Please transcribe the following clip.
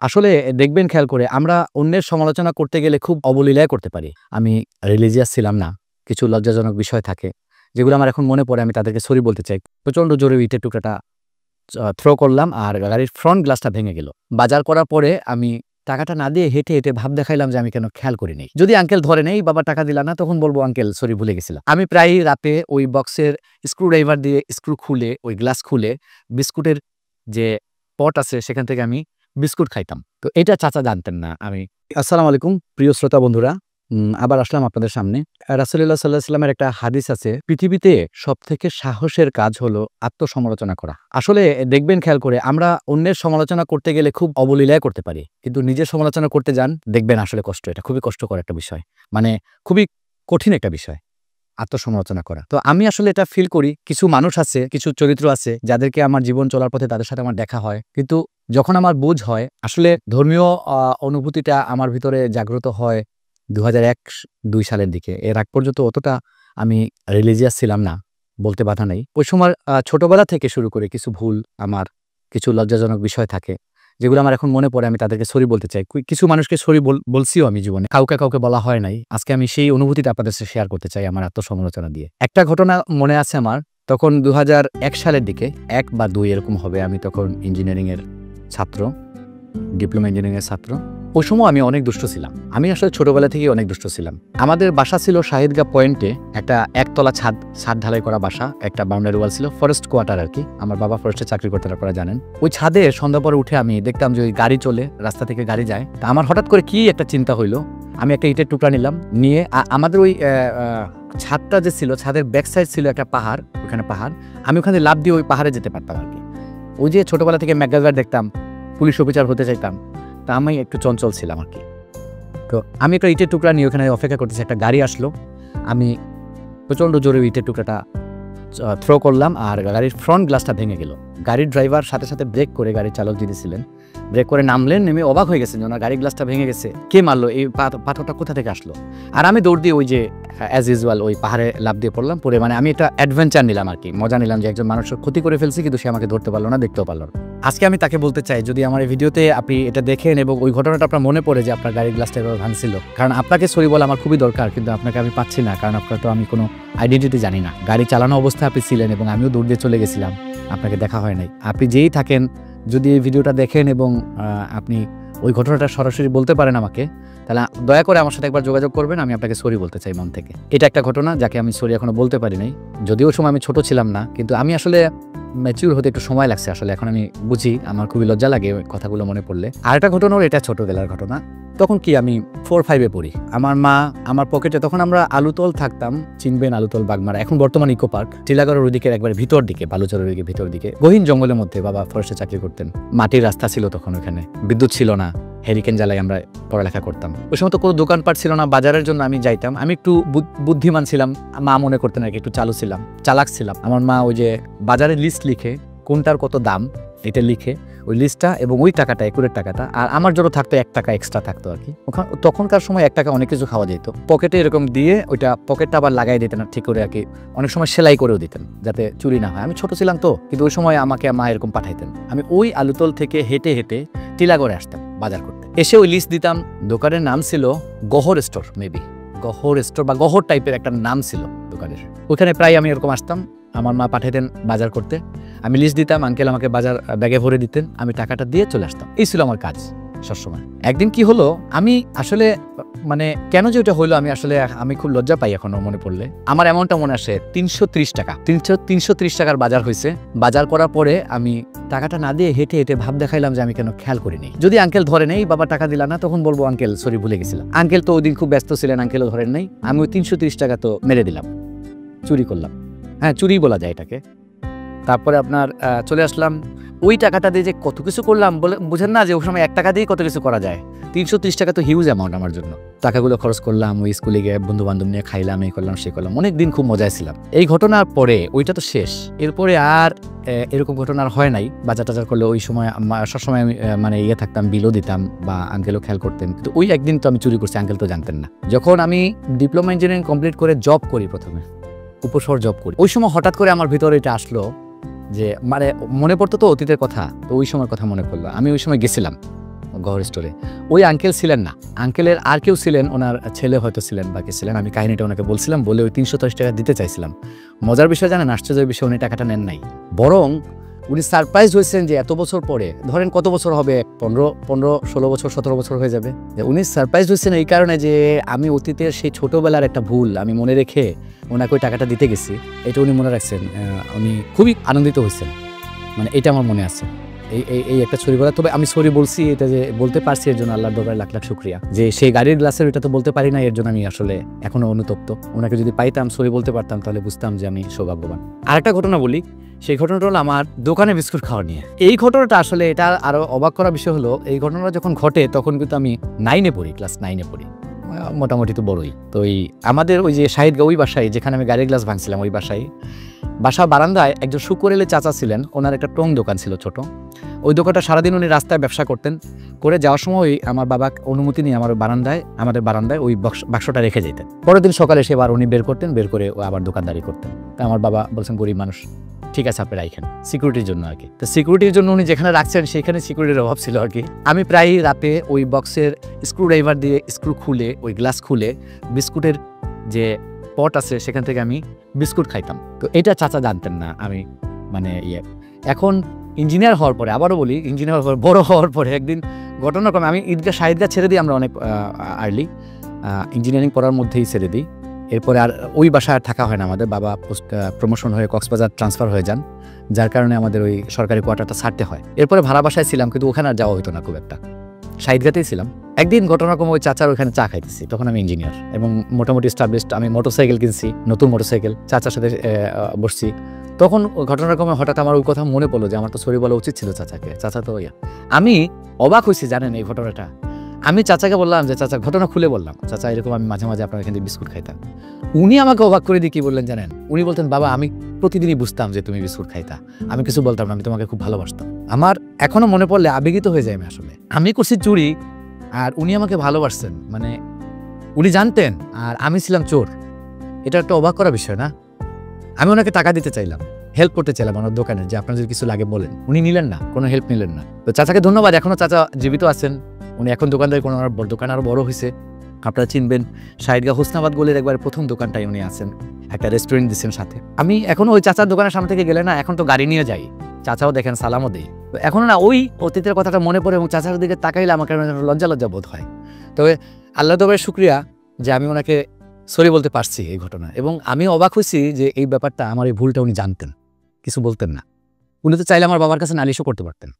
আসলে দেখবেন খেয়াল করে আমরা অন্যের সমালোচনা করতে গেলে খুব অবলীলায় করতে পারি। আমি রিলিজিয়াস ছিলাম না। কিছু লজ্জাজনক বিষয় থাকে। যেগুলো আমার এখন মনে পড়ে আমি তাদেরকে সরি বলতে চাই। প্রচন্ড জোরে ইটের টুকরাটা থ্রো করলাম আর গাড়ির ফ্রন্ট গ্লাসটা ভেঙে গেল। বাজার করার পরে আমি টাকাটা না দিয়ে হেঁটে, হেঁটে ভাব দেখাইলাম যে আমি কেন খেয়াল করি নাই। যদি আঙ্কেল ধরে নেই, বাবা টাকা দিলা না, তখন বলব আঙ্কেল সরি ভুলে গেছিলাম। আমি প্রায়ই রাতে ওই বক্সের স্ক্রুড্রাইভার দিয়ে স্ক্রু খুলে, ওই গ্লাস খুলে বিস্কুটের যে পট আছে সেখান থেকে আমি বিস্কুট খাইতাম। তো এটা চাচা জানতেন না। আসসালামু আলাইকুম প্রিয় শ্রোতা বন্ধুরা। আবার আসলাম আপনাদের সামনে। রাসূলুল্লাহ সাল্লাল্লাহু আলাইহি ওয়াসাল্লামের একটা হাদিস আছে, পৃথিবীতে সবথেকে সাহসের কাজ হলো আত্মসমালোচনা করা। আসলে দেখবেন খেয়াল করে আমরা অন্যের সমালোচনা করতে গেলে খুব অবলীলায় করতে পারি। কিন্তু নিজের সমালোচনা করতে যান, দেখবেন আসলে কষ্ট। এটা খুবই কষ্টকর একটা বিষয়। মানে খুবই কঠিন একটা বিষয়। আত্মসমালোচনা করা। তো আমি আসলে এটা ফিল করি, কিছু মানুষ আছে, কিছু চরিত্র আছে যাদেরকে আমার জীবন চলার পথে তাদের সাথে আমার দেখা হয়। কিন্তু যখন আমার বুঝ হয়, আসলে ধর্মীয় অনুভূতিটা আমার ভিতরে জাগ্রত হয় ২০০১-২ সালের দিকে। এর আগ পর্যন্ত অতটা আমি রিলিজিয়াস ছিলাম না, বলতে বাধা নেই। ওই সময় ছোটবেলা থেকে শুরু করে কিছু ভুল, আমার কিছু লজ্জাজনক বিষয় থাকে, যেগুলো আমার এখন মনে পড়ে আমি তাদেরকে সরি বলতে চাই। কিছু মানুষকে সরি বলছিও আমি জীবনে। কাউকে বলা হয় নাই। আজকে আমি সেই অনুভূতিটা আপনাদের সাথে শেয়ার করতে চাই আমার আত্মসমালোচনা দিয়ে। একটা ঘটনা মনে আছে আমার, তখন ২০০১ সালের দিকে, ১ বা ২ এরকম হবে। আমি তখন ইঞ্জিনিয়ারিং এর ছাত্র, ডিপ্লোমা ইঞ্জিনিয়ারিং এর ছাত্র। ওই সময় আমি অনেক দুষ্ট ছিলাম। আমি আসলে ছোটবেলা থেকেই অনেক দুষ্ট ছিলাম। আমাদের বাসা ছিল শাহিদগাঁ পয়েন্টে, একটা একতলা ছাদ ঢালাই করা বাসা, একটা বাউন্ডারি ওয়াল ছিল, ফরেস্ট কোয়ার্টার আর কি। আমার বাবা ফরেস্টে চাকরি করতেন, আপনারা জানেন। ওই ছাদে সন্ধ্যা পরে উঠে আমি দেখতাম যে ওই গাড়ি চলে, রাস্তা থেকে গাড়ি যায়। তা আমার হঠাৎ করে কি একটা চিন্তা হইলো, আমি একটা ইটের টুকরা নিলাম, নিয়ে আমাদের ওই ছাদটা যে ছিল, ছাদের ব্যাক সাইড ছিল একটা পাহাড়, ওখানে পাহাড়, আমি ওখানে লাফ দিয়ে ওই পাহাড়ে যেতে পারতাম আর কি। ওই যে ছোটবেলা থেকে ম্যাগাজিন দেখতাম, পুলিশ অফিসার হতে চাইতাম, তা আমি একটু চঞ্চল ছিলাম আর কি। তো আমি একটা ইটের টুকরা নিয়ে ওখানে অপেক্ষা করতেছি, একটা গাড়ি আসলো, আমি প্রচণ্ড জোরে ইটের টুকরাটা থ্রো করলাম আর গাড়ির ফ্রন্ট গ্লাসটা ভেঙে গেল। গাড়ির ড্রাইভার সাথে সাথে ব্রেক করে, গাড়ির চালক যিনি ছিলেন ব্রেক করে নামলেন, নেমে অবাক হয়ে গেছেন যে ওনার গাড়ির গ্লাসটা ভেঙে গেছে, কে মারলো, এই পাথরটা কোথা থেকে আসলো। আর আমি দৌড় দিয়ে ওই যে অ্যাজ ইউজুয়াল ওই পাহাড়ে লাফ দিয়ে পড়লাম। পরে মানে আমি একটা অ্যাডভেঞ্চার নিলাম আর কি, মজা নিলাম যে একজন মানুষের ক্ষতি করে ফেলছি, কিন্তু সে আমাকে ধরতে পারলো না, দেখতেও পারলো না। আজকে আমি তাকে বলতে চাই, যদি আমার এই ভিডিওতে আপনি এটা দেখেন এবং ওই ঘটনাটা আপনার মনে পড়ে যে আপনার গাড়ির গ্লাসটা এভাবে ভাঙছিল, কারণ আপনাকে সরি বলা আমার খুবই দরকার, কিন্তু আপনাকে আমি পাচ্ছি না, কারণ আপনার তো আমি কোনো আইডেন্টিটি জানি না। গাড়ি চালানো অবস্থায় আপনি ছিলেন এবং আমিও দৌড় দিয়ে চলে গেছিলাম, আপনাকে দেখা হয় নাই। আপনি যেই থাকেন, যদি এই ভিডিওটা দেখেন এবং আপনি ওই ঘটনাটা সরাসরি বলতে পারেন আমাকে, তাহলে দয়া করে আমার সাথে একবার যোগাযোগ করবেন। আমি আপনাকে সরি বলতে চাই মন থেকে। এটা একটা ঘটনা যাকে আমি সরি এখনো বলতে পারি নাই, যদিও সময় আমি ছোট ছিলাম না, কিন্তু আমি আসলে ম্যাচিউর হতে একটু সময় লাগছে। আসলে এখন আমি বুঝি, আমার খুবই লজ্জা লাগে ওই কথাগুলো মনে পড়লে। আর একটা ঘটনা, এটা ছোটবেলার ঘটনা। তখন কি আমি 4-5-এ পড়ি। আমার মা আমার পকেটে, তখন আমরা আলুতল থাকতাম, চিনবেন আলুতল, বাগমারা, এখন বর্তমান ইকো পার্ক, টিলাগড়ের ওইদিকে একবার ভিতর দিকে, বালুচরের ওইদিকে ভিতর দিকে, গহীন জঙ্গলের মধ্যে বাবা ফরেস্টে চাকরি করতেন। মাটির রাস্তা ছিল তখন, ওখানে বিদ্যুৎ ছিল না, হেরিকেন জ্বালাই আমরা পড়ালেখা করতাম। ওই সময় তো কোনো দোকানপাট ছিল না, বাজারের জন্য আমি যাইতাম। আমি একটু বুদ্ধিমান ছিলাম, মা মনে করতেন আর কি, একটু চালাক ছিলাম। আমার মা ওই যে বাজারের লিস্ট লিখে, কোনটার কত দাম এটা লিখে, ওই লিস্টটা এবং ওই টাকাটা, একুরের টাকাটা, আর আমার জন্য থাকতো 1 টাকা এক্সট্রা থাকতো আর কি। তখনকার সময় 1 টাকা অনেক কিছু খাওয়া যেত। পকেটে এরকম দিয়ে ওইটা পকেটটা আবার লাগাই দিতেন ঠিক করে আর কি, অনেক সময় সেলাই করেও দিতেন যাতে চুরি না হয়। আমি ছোট ছিলাম তো, কিন্তু ওই সময় আমাকে মা এরকম পাঠাইতেন। আমি ওই আলুতল থেকে হেঁটে হেঁটে টিলাগড়ে আসতাম বাজার করতে। এসে ওই লিস্ট দিতাম। দোকানের নাম ছিল গহর স্টোর, মেবি গহর স্টোর বা গহর টাইপের একটা নাম ছিল দোকানের। ওখানে প্রায় আমি এরকম আসতাম, আমার মা পাঠাতেন বাজার করতে, আমি লিস্ট দিতাম, আঙ্কেল আমাকে বাজার ব্যাগে ভরে দিতেন, আমি টাকাটা দিয়ে চলে আসতাম। এই ছিল আমার কাজ সবসময়। একদিন কি হলো, আমি আসলে মানে কেন যে ওটা হইলো আমি খুব লজ্জা পাই এখনো মনে পড়লে। আমার এমনটা মনে আসে 330 টাকা, 330 টাকার বাজার হয়েছে। বাজার করার পরে আমি টাকাটা না দিয়ে হেঁটে হেঁটে ভাব দেখাইলাম যে আমি কেন খেয়াল করিনি। যদি আঙ্কেল ধরে নেই, বাবা টাকা দিলা না, তখন বলবো আঙ্কেল সরি ভুলে গেছিলাম। আঙ্কেল তো ওই দিন খুব ব্যস্ত ছিলেন, আঙ্কেলও ধরেন নাই। আমি ওই 330 টাকা তো মেরে দিলাম, চুরি করলাম। হ্যাঁ, চুরি বলা যায় এটাকে। তারপরে আপনার চলে আসলাম। ওই টাকাটা দিয়ে যে কত কিছু করলাম, বলে বুঝেন না যে ওই সময় 1 টাকা দিয়ে কত কিছু করা যায়। 330 টাকা তো হিউজ অ্যামাউন্ট আমার জন্য। টাকাগুলো খরচ করলাম, ওই স্কুলে গিয়ে বন্ধু বান্ধব নিয়ে খাইলাম, এই করলাম সে করলাম, অনেকদিন খুব মজায় ছিলাম। এই ঘটনার পরে ওইটা তো শেষ, এরপরে আর এরকম ঘটনা আর হয় নাই। বাজার টাজার করলে ওই সময় সবসময় আমি মানে থাকতাম, বিলও দিতাম বা আঙ্কেলও খেয়াল করতেন। কিন্তু ওই একদিন তো আমি চুরি করছি, আঙ্কেল তো জানতেন না। যখন আমি ডিপ্লোমা ইঞ্জিনিয়ারিং কমপ্লিট করে জব করি, প্রথমে উপশহর জব করি, ওই সময় হঠাৎ করে আমার ভিতরে এটা আসলো যে মানে মনে পড়তো তো অতীতের কথা, তো ওই সময়ের কথা মনে পড়লো। আমি ওই সময় গেছিলাম গহর স্টোরে। ওই আঙ্কেল ছিলেন না, আঙ্কেলের আর কেউ ছিলেন, ওনার ছেলে হয়তো ছিলেন বা কে ছিলেন। আমি কাহিনীটা ওনাকে বলছিলাম, বলে ওই 310 টাকা দিতে চাইছিলাম। মজার বিষয় জানেন, আশ্চর্যের বিষয়, উনি টাকাটা নেন নাই, বরং উনি সারপ্রাইজ হয়েছেন যে এত বছর পরে, ধরেন কত বছর হবে, 15, 16 বছর, 17 বছর হয়ে যাবে, উনি সারপ্রাইজ হয়েছেন এই কারণে যে আমি অতীতের সেই ছোটোবেলার একটা ভুল আমি মনে রেখে ওনাকে ওই টাকাটা দিতে গেছি, এটা উনি মনে রাখছেন। উনি খুবই আনন্দিত হয়েছেন, মানে এটা আমার মনে আছে। এই একটা ছড়ি বলা। তবে আমি সরি বলছি, এটা যে বলতে পারছি এর জন্য আল্লাহর দরবারে লাখ লাখ শুকরিয়া। যে সেই গাড়ির গ্লাসের ওটা তো বলতে পারি না, এর জন্য আমি আসলে এখনো অনুতপ্ত। ওনাকে যদি পাইতাম, সরি বলতে পারতাম, তাহলে বুঝতাম যে আমি সৌভাগ্যবান। আরেকটা ঘটনা বলি, সেই ঘটনাটা হলো আমার দোকানে বিস্কুট খাওয়া নিয়ে। এই ঘটনাটা আসলে, এটা আরো অবাক করা বিষয় হলো, এই ঘটনাটা যখন ঘটে তখন কিন্তু আমি 9-এ পড়ি, ক্লাস 9-এ পড়ি, মোটামুটি তো বড়ই। তো আমাদের ওই যে শাহিদগা, ওই বাসায় যেখানে আমি গাড়ির গ্লাস ভাঙছিলাম, ওই বাসা বারান্দায় একজন শুকরেলে চাচা ছিলেন, ওনার একটা টং দোকান ছিল ছোট। ওই দোকানটা সারাদিন উনি রাস্তায় ব্যবসা করতেন, করে যাওয়ার সময় আমার বাবা অনুমতি নিয়ে আমাদের বারান্দায় ওই বাক্সটা রেখে যেতেন। পরের দিন সকালে সে আবার উনি বের করতেন, বের করে ও আবার দোকানদারি করতেন। তা আমার বাবা বলছেন, গরিব মানুষ, ঠিক আছে আপনি রাখেন, সিকিউরিটির জন্য আর কি। তো সিকিউরিটির জন্য উনি যেখানে রাখছেন সেখানে সিকিউরিটির অভাব ছিল আর কি। আমি প্রায় রাতে ওই বক্সের স্ক্রুড্রাইভার দিয়ে স্ক্রু খুলে, ওই গ্লাস খুলে, বিস্কুটের যে পট আছে সেখান থেকে আমি বিস্কুট খাইতাম। তো এটা চাচা জানতেন না। আমি মানে এখন ইঞ্জিনিয়ার হওয়ার পরে, আবারও বলি, ইঞ্জিনিয়ার হওয়ার বড় হওয়ার পরে একদিন ঘটনাক্রমে আমি শাহিদগা ছেড়ে দিই, আমরা অনেক আর্লি ইঞ্জিনিয়ারিং পড়ার মধ্যেই ছেড়ে দিই। এরপরে আর ওই বাসায় আর থাকা হয় না আমাদের। বাবা প্রমোশন হয়ে কক্সবাজার ট্রান্সফার হয়ে যান, যার কারণে আমাদের ওই সরকারি কোয়ার্টারটা ছাড়তে হয়। এরপরে ভাড়া বাসায় ছিলাম, কিন্তু ওখানে আর যাওয়া হতো না খুব একটা, শাহিদগাতেই ছিলাম। একদিন ঘটনাক্রমে ওই চাচার ওখানে চা খাইতেছি, তখন আমি ইঞ্জিনিয়ার এবং মোটামুটি স্টাবলিশড। আমি মোটরসাইকেল কিনছি, নতুন মোটরসাইকেল, চাচার সাথে বসছি। তখন ঘটনাক্রমে হঠাৎ আমার ওই কথা মনে পড়লো যে আমার তো সরি বলা উচিত ছিল চাচাকে। চাচা তো আমি অবাক হয়েছি জানেন এই ঘটনাটা। আমি চাচাকে বললাম যে চাচা, ঘটনা খুলে বললাম, চাচা এরকম আমি মাঝে মাঝে আপনার এখানে বিস্কুট খাইতাম। উনি আমাকে অবাক করে দিয়ে কি বললেন জানেন? উনি বলতেন, বাবা আমি প্রতিদিনই বুঝতাম যে তুমি বিস্কুট খাইতা, আমি কিছু বলতাম না, আমি তোমাকে খুব ভালোবাসতাম। আমার এখনো মনে পড়লে আবেগিত হয়ে যায় আমি। আসলে আমি করছি চুরি আর উনি আমাকে ভালোবাসতেন, মানে উনি জানতেন আর আমি ছিলাম চোর। এটা একটা অবাক করা বিষয় না? আমি ওনাকে টাকা দিতে চাইলাম, হেল্প করতে চাইলাম ওনার দোকানে, যে আপনার যদি কিছু লাগে বলেন। উনি নিলেন না, কোনো হেল্প নিলেন না। তো চাচাকে ধন্যবাদ, এখনো চাচা জীবিত আছেন। উনি এখন দোকানদারি কোনো দোকান আরও বড় হয়েছে, আপনারা চিনবেন। শাহিদগা হোসনাবাদ গোলের একবার প্রথম দোকানটাই উনি আছেন, একটা রেস্টুরেন্ট দিচ্ছেন সাথে। আমি এখনো ওই চাচার দোকানের সামনে থেকে গেলে না, এখন তো গাড়ি নিয়ে যাই, চাচাও দেখেন, সালামও দেই। তো এখনো না ওই অতীতের কথাটা মনে পড়ে এবং চাচার দিকে তাকাইলে আমাকে লজ্জা লজ্জা বোধ হয়। তবে আল্লাহ তবে শুক্রিয়া যে আমি ওনাকে সরি বলতে পারছি এই ঘটনা। এবং আমি অবাক হয়েছি যে এই ব্যাপারটা, আমার এই ভুলটা উনি জানতেন, কিছু বলতেন না। উনি তো চাইলে আমার বাবার কাছে নালিশও করতে পারতেন।